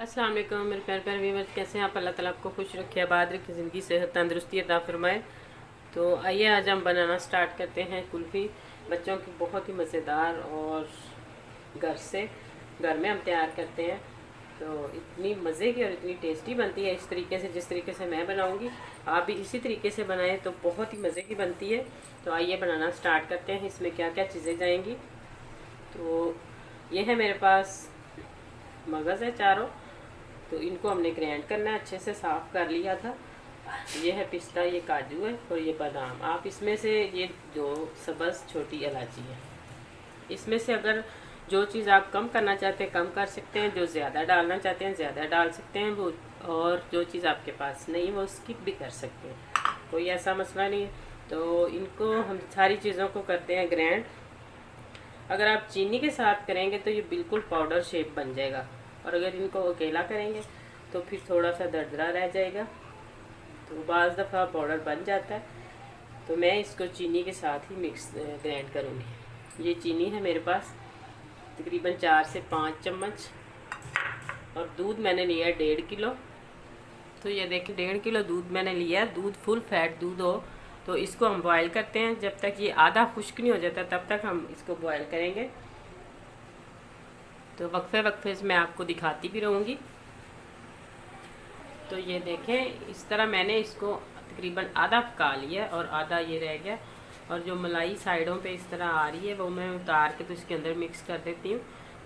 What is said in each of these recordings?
अस्सलाम वालेकुम मेरे प्यारे प्यारे व्यूअर्स, कैसे हैं आप? अल्लाह ताला आपको खुश रखे, आबाद रखे, ज़िंदगी सेहत तंदुरुस्ती अता फरमाए। तो आइए आज हम बनाना स्टार्ट करते हैं कुल्फ़ी। बच्चों की बहुत ही मज़ेदार और घर में हम तैयार करते हैं। तो इतनी मज़े की और इतनी टेस्टी बनती है इस तरीके से, जिस तरीके से मैं बनाऊंगी आप भी इसी तरीके से बनाएं तो बहुत ही मज़े की बनती है। तो आइए बनाना स्टार्ट करते हैं। इसमें क्या क्या चीज़ें जाएंगी, तो ये है मेरे पास मगज़ है चारों। तो इनको हमने ग्राइंड करना है, अच्छे से साफ़ कर लिया था। ये है पिस्ता, ये काजू है और ये बादाम। आप इसमें से ये जो सब्ज़ छोटी इलायची है, इसमें से अगर जो चीज़ आप कम करना चाहते हैं कम कर सकते हैं, जो ज़्यादा डालना चाहते हैं ज़्यादा डाल सकते हैं वो, और जो चीज़ आपके पास नहीं वो स्किप भी कर सकते हैं, कोई ऐसा मसला नहीं है। तो इनको हम सारी चीज़ों को करते हैं ग्राइंड। अगर आप चीनी के साथ करेंगे तो ये बिल्कुल पाउडर शेप बन जाएगा, और अगर इनको अकेला करेंगे तो फिर थोड़ा सा दरदरा रह जाएगा। तो बाज़ दफ़ा पाउडर बन जाता है। तो मैं इसको चीनी के साथ ही मिक्स ग्राइंड करूँगी। ये चीनी है मेरे पास तकरीबन 4 से 5 चम्मच, और दूध मैंने लिया है 1.5 किलो। तो ये देखिए 1.5 किलो दूध मैंने लिया है। दूध फुल फैट दूध हो। तो इसको हम बॉयल करते हैं, जब तक ये आधा खुश्क नहीं हो जाता तब तक हम इसको बॉयल करेंगे। तो वक्फे वक्फे से मैं आपको दिखाती भी रहूँगी। तो ये देखें, इस तरह मैंने इसको तकरीबन आधा पका लिया और आधा ये रह गया, और जो मलाई साइडों पे इस तरह आ रही है वो मैं उतार के तो इसके अंदर मिक्स कर देती हूँ।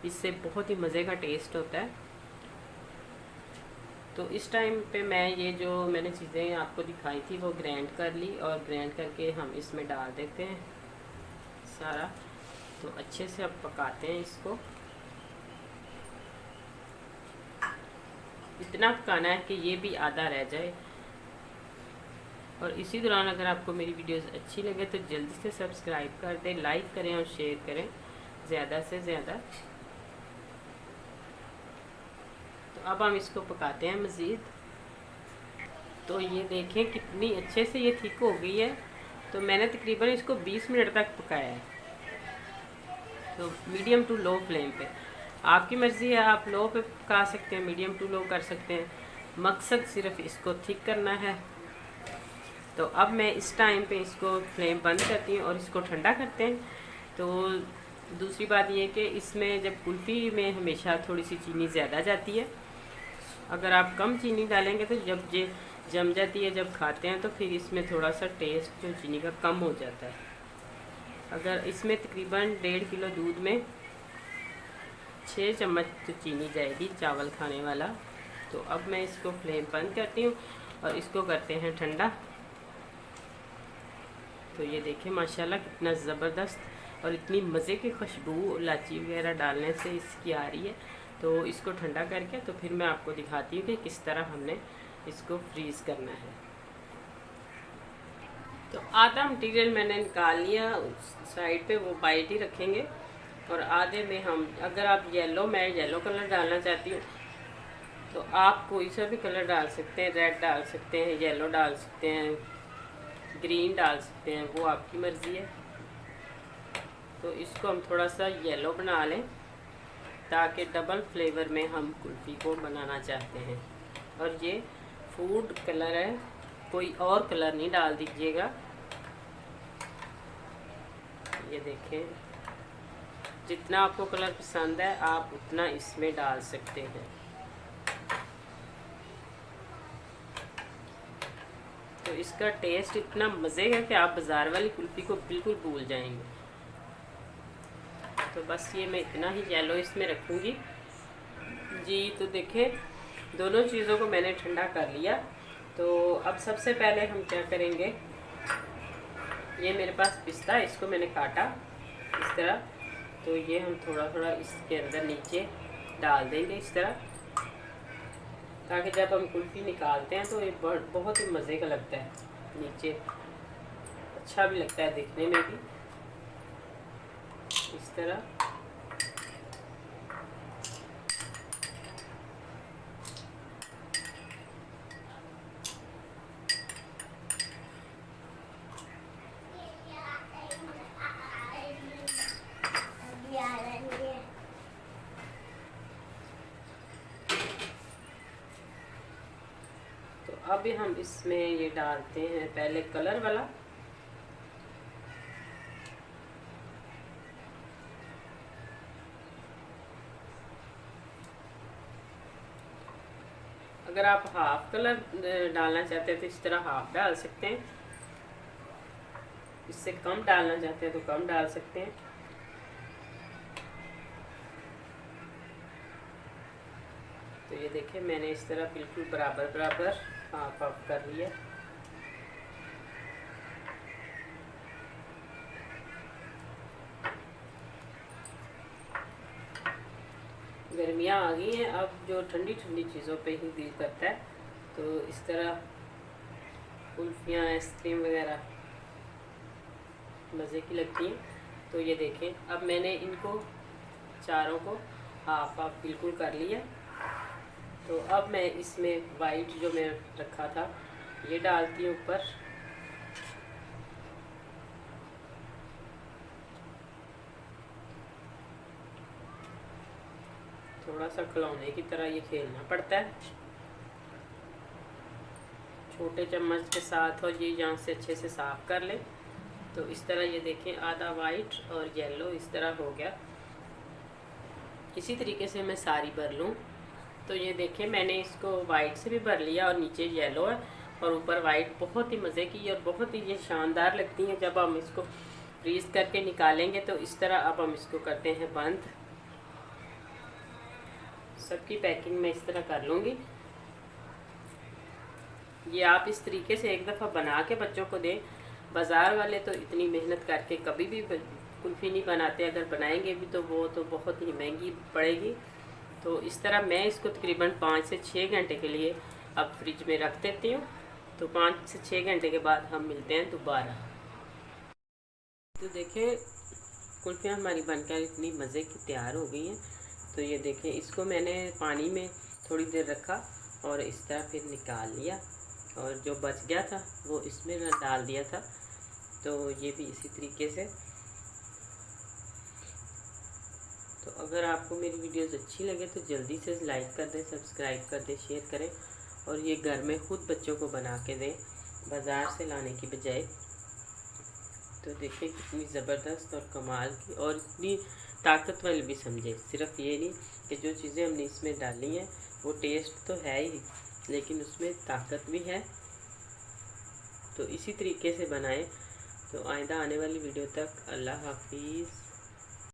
इससे बहुत ही मज़े का टेस्ट होता है। तो इस टाइम पे मैं ये जो मैंने चीज़ें आपको दिखाई थी वो ग्राइंड कर ली, और ग्राइंड करके हम इसमें डाल देते हैं सारा। तो अच्छे से अब पकाते हैं इसको। इतना पकाना है कि ये भी आधा रह जाए। और इसी दौरान अगर आपको मेरी वीडियोस अच्छी लगे तो जल्दी से सब्सक्राइब कर दें, लाइक करें और शेयर करें ज़्यादा से ज़्यादा। तो अब हम इसको पकाते हैं मज़ीद। तो ये देखें कितनी अच्छे से ये थिक हो गई है। तो मैंने तकरीबन इसको 20 मिनट तक पकाया है, तो मीडियम टू लो फ्लेम पे। आपकी मर्ज़ी है, आप लो पे पका सकते हैं, मीडियम टू लो कर सकते हैं। मकसद सिर्फ इसको थिक करना है। तो अब मैं इस टाइम पे इसको फ्लेम बंद करती हूँ और इसको ठंडा करते हैं। तो दूसरी बात ये कि इसमें जब कुल्फ़ी में हमेशा थोड़ी सी चीनी ज़्यादा जाती है। अगर आप कम चीनी डालेंगे तो जब ये जम जाती है, जब खाते हैं तो फिर इसमें थोड़ा सा टेस्ट जो चीनी का कम हो जाता है। अगर इसमें तकरीबन 1.5 किलो दूध में 6 चम्मच तो चीनी जाएगी चावल खाने वाला। तो अब मैं इसको फ्लेम बंद करती हूँ और इसको करते हैं ठंडा। तो ये देखें माशाल्लाह कितना ज़बरदस्त और इतनी मज़े की खुशबू इलायची वगैरह डालने से इसकी आ रही है। तो इसको ठंडा करके तो फिर मैं आपको दिखाती हूँ कि किस तरह हमने इसको फ्रीज़ करना है। तो आधा मटीरियल मैंने निकाल लिया, साइड पे वो बाइट ही रखेंगे। और आधे में हम, अगर आप मैं येलो कलर डालना चाहती हूँ तो आप कोई सा भी कलर डाल सकते हैं। रेड डाल सकते हैं, येलो डाल सकते हैं, ग्रीन डाल सकते हैं, वो आपकी मर्ज़ी है। तो इसको हम थोड़ा सा येलो बना लें ताकि डबल फ्लेवर में हम कुल्फ़ी को बनाना चाहते हैं। और ये फूड कलर है, कोई और कलर नहीं डाल दीजिएगा। ये देखें, जितना आपको कलर पसंद है आप उतना इसमें डाल सकते हैं। तो इसका टेस्ट इतना मज़े का कि आप बाज़ार वाली कुल्फ़ी को बिल्कुल भूल जाएंगे। तो बस ये मैं इतना ही येलो इसमें रखूँगी जी। तो देखें दोनों चीज़ों को मैंने ठंडा कर लिया। तो अब सबसे पहले हम क्या करेंगे, ये मेरे पास पिस्ता है, इसको मैंने काटा इस तरह। तो ये हम थोड़ा थोड़ा इसके अंदर नीचे डाल देंगे इस तरह, ताकि जब हम कुल्फ़ी निकालते हैं तो ये बहुत ही मज़े का लगता है। नीचे अच्छा भी लगता है देखने में भी, इस तरह। अब हम इसमें ये डालते हैं पहले कलर वाला। अगर आप हाफ कलर डालना चाहते हैं तो इस तरह हाफ डाल सकते हैं, इससे कम डालना चाहते हैं तो कम डाल सकते हैं। तो ये देखिए मैंने इस तरह बिल्कुल बराबर बराबर हाफ हाफ कर लिया। गर्मियाँ आ गई हैं, अब जो ठंडी ठंडी चीज़ों पे ही दिल करता है, तो इस तरह कुल्फियाँ आइसक्रीम वगैरह मज़े की लगती हैं। तो ये देखें अब मैंने इनको चारों को हाफ हाफ बिल्कुल कर लिया। तो अब मैं इसमें वाइट जो मैं रखा था ये डालती हूँ ऊपर। थोड़ा सा खिलौने की तरह ये खेलना पड़ता है छोटे चम्मच के साथ, और ये यहाँ से अच्छे से साफ कर लें। तो इस तरह ये देखें आधा वाइट और येलो इस तरह हो गया। इसी तरीके से मैं सारी भर लूँ। तो ये देखें मैंने इसको वाइट से भी भर लिया और नीचे येलो है और ऊपर वाइट। बहुत ही मज़े की और बहुत ही ये शानदार लगती हैं। जब हम इसको फ्रीज़ करके निकालेंगे तो इस तरह अब हम इसको करते हैं बंद। सबकी पैकिंग मैं इस तरह कर लूँगी। ये आप इस तरीके से एक दफ़ा बना के बच्चों को दें। बाज़ार वाले तो इतनी मेहनत करके कभी भी कुल्फ़ी नहीं बनाते, अगर बनाएंगे भी तो वो तो बहुत ही महंगी पड़ेगी। तो इस तरह मैं इसको तकरीबन 5 से 6 घंटे के लिए अब फ्रिज में रख देती हूँ। तो 5 से 6 घंटे के बाद हम मिलते हैं दोबारा। तो देखें कुल्फ़ियाँ हमारी बनकर इतनी मज़े की तैयार हो गई हैं। तो ये देखें इसको मैंने पानी में थोड़ी देर रखा और इस तरह फिर निकाल लिया, और जो बच गया था वो इसमें डाल दिया था। तो ये भी इसी तरीके से। तो अगर आपको मेरी वीडियोस अच्छी लगे तो जल्दी से लाइक कर दें, सब्सक्राइब कर दें, शेयर करें, और ये घर में खुद बच्चों को बना के दें बाज़ार से लाने की बजाय। तो देखिए कितनी ज़बरदस्त और कमाल की और इतनी ताकत वाली भी समझे। सिर्फ ये नहीं कि जो चीज़ें हमने इसमें डाली हैं वो टेस्ट तो है ही, लेकिन उसमें ताकत भी है। तो इसी तरीके से बनाएं। तो आइंदा आने वाली वीडियो तक अल्लाह हाफिज़।